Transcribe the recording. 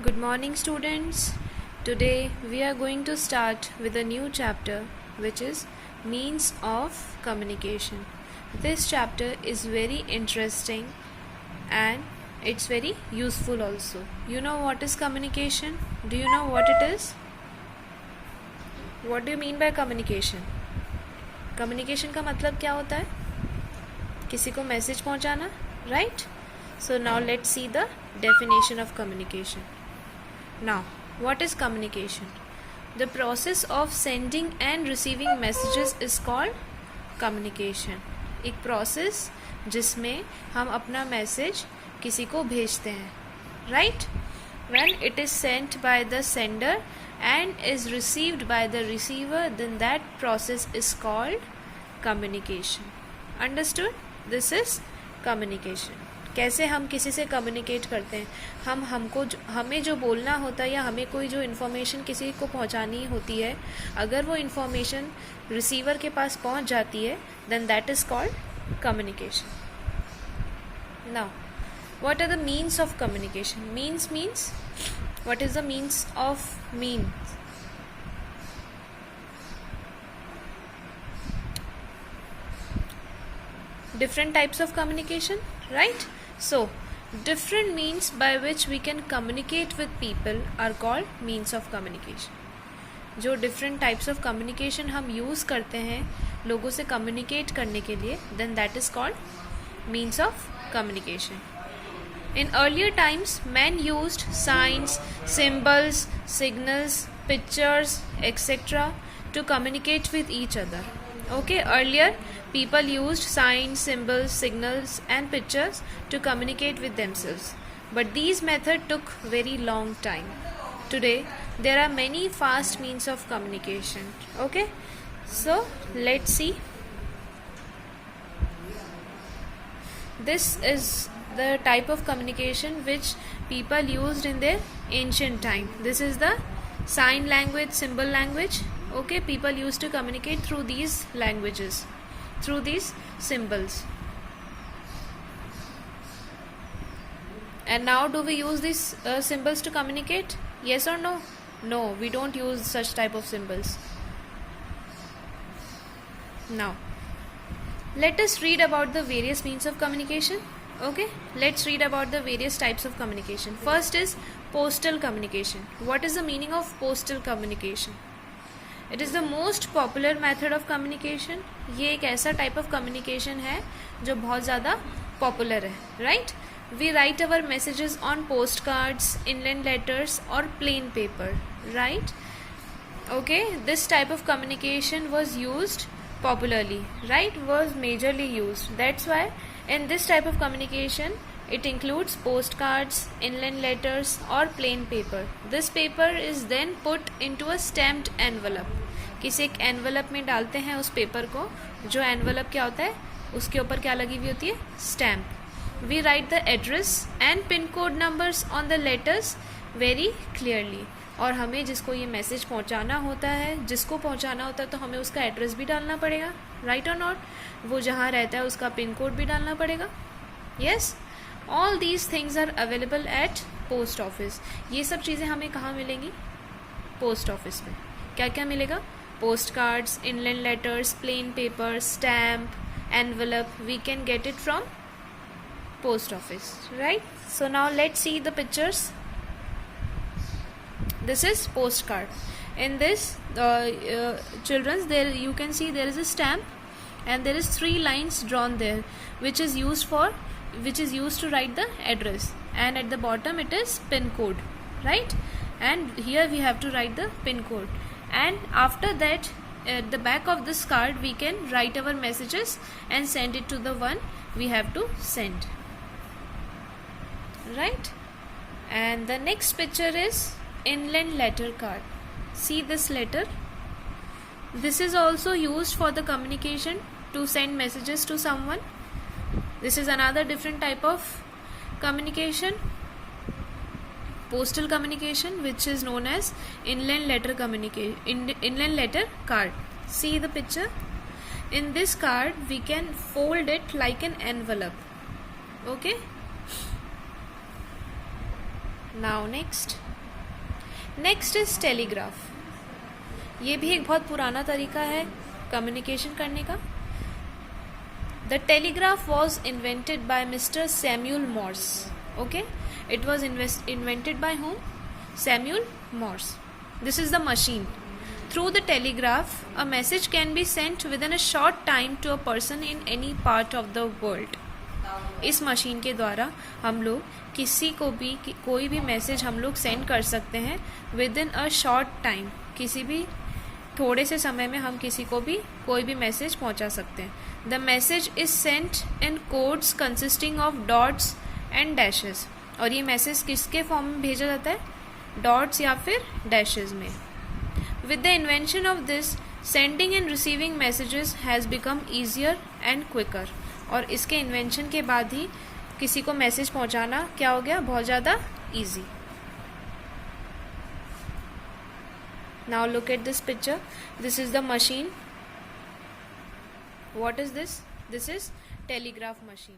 Good morning, students. Today we are going to start with a new chapter, which is Means of Communication. This chapter is very interesting and it's very useful also. You know what is communication? Do you know what it is? What do you mean by communication? Communication का मतलब क्या होता है? किसी को message पहुंचाना, right? So now let's see the definition of communication. Now, what is communication? The process of sending and receiving messages is called communication. एक process जिसमें हम अपना मैसेज किसी को भेजते हैं, right? When it is sent by the sender and is received by the receiver, then that process is called communication. Understood? This is communication. कैसे हम किसी से कम्युनिकेट करते हैं? हमें जो बोलना होता है या हमें कोई जो इन्फॉर्मेशन किसी को पहुंचानी होती है, अगर वो इन्फॉर्मेशन रिसीवर के पास पहुंच जाती है, then that is called communication. Now what are the means of communication? Means what is the means of means? Different types of communication, right? So, different means by which we can communicate with people are called means of communication. जो different types of communication हम use करते हैं लोगों से communicate करने के लिए, then that is called means of communication. In earlier times, men used signs, symbols, signals, pictures, etc. to communicate with each other. Okay, earlier people used signs, symbols, signals and pictures to communicate with themselves. But these methods took very long time. Today, there are many fast means of communication. Okay, so let's see. This is the type of communication which people used in their ancient time. This is the sign language, symbol language. Okay, people used to communicate through these languages, through these symbols. And now do we use these symbols to communicate? Yes or no? No, we don't use such type of symbols. Now, let us read about the various means of communication. Okay, let's read about the various types of communication. First is postal communication. What is the meaning of postal communication? It is the most popular method of communication. ये एक ऐसा type of communication है जो बहुत ज़्यादा popular है, right? We write our messages on postcards, inland letters or plain paper, right? Okay, this type of communication was used popularly, right? Was majorly used. That's why in this type of communication it includes postcards, inland letters or plain paper. This paper is then put into a stamped envelope. किसी एक envelope में डालते हैं उस paper को. जो envelope क्या होता है, उसके ऊपर क्या लगी हुई होती है? Stamp. We write the address and pin code numbers on the letters very clearly. और हमें जिसको ये मैसेज पहुंचाना होता है, जिसको पहुंचाना होता है, तो हमें उसका एड्रेस भी डालना पड़ेगा, राइट और नॉट? वो जहाँ रहता है उसका पिन कोड भी डालना पड़ेगा. Yes, all these things are available at post office. ये सब चीज़ें हमें कहाँ मिलेंगी? पोस्ट ऑफिस में. क्या क्या मिलेगा? Post cards, inland letters, plain paper, stamp, envelope. We can get it from post office, right? So now let's see the pictures. This is postcard. In this children's, there you can see there is a stamp and there is 3 lines drawn there, which is used to write the address, and at the bottom it is pin code, right? And here we have to write the pin code, and after that at the back of this card we can write our messages and send it to the one we have to send, right? And the next picture is inland letter card. See this letter. This is also used for the communication to send messages to someone. This is another different type of communication, postal communication, which is known as inland letter inland letter card. See the picture. In this card we can fold it like an envelope. Okay, now next is telegraph. ये भी एक बहुत पुराना तरीका है communication करने का. The telegraph was invented by mister Samuel Moore's. Okay, it was invented by whom? Samuel Morse. This is the machine. Through the telegraph, a message can be sent within a short time to a person in any part of the world. इस machine के द्वारा हम लोग किसी को भी कोई भी मैसेज हम लोग सेंड कर सकते हैं with in a short time. किसी भी थोड़े से समय में हम किसी को भी कोई भी मैसेज पहुंचा सकते हैं. The message is sent in codes consisting of dots and dashes. और ये मैसेज किसके फॉर्म में भेजा जाता है? डॉट्स या फिर डैशेस में. With the invention of this, sending and receiving messages has become easier and quicker. और इसके इन्वेंशन के बाद ही किसी को मैसेज पहुंचाना क्या हो गया? बहुत ज़्यादा easy. Now look at this picture. This is the machine. What is this? This is telegraph machine.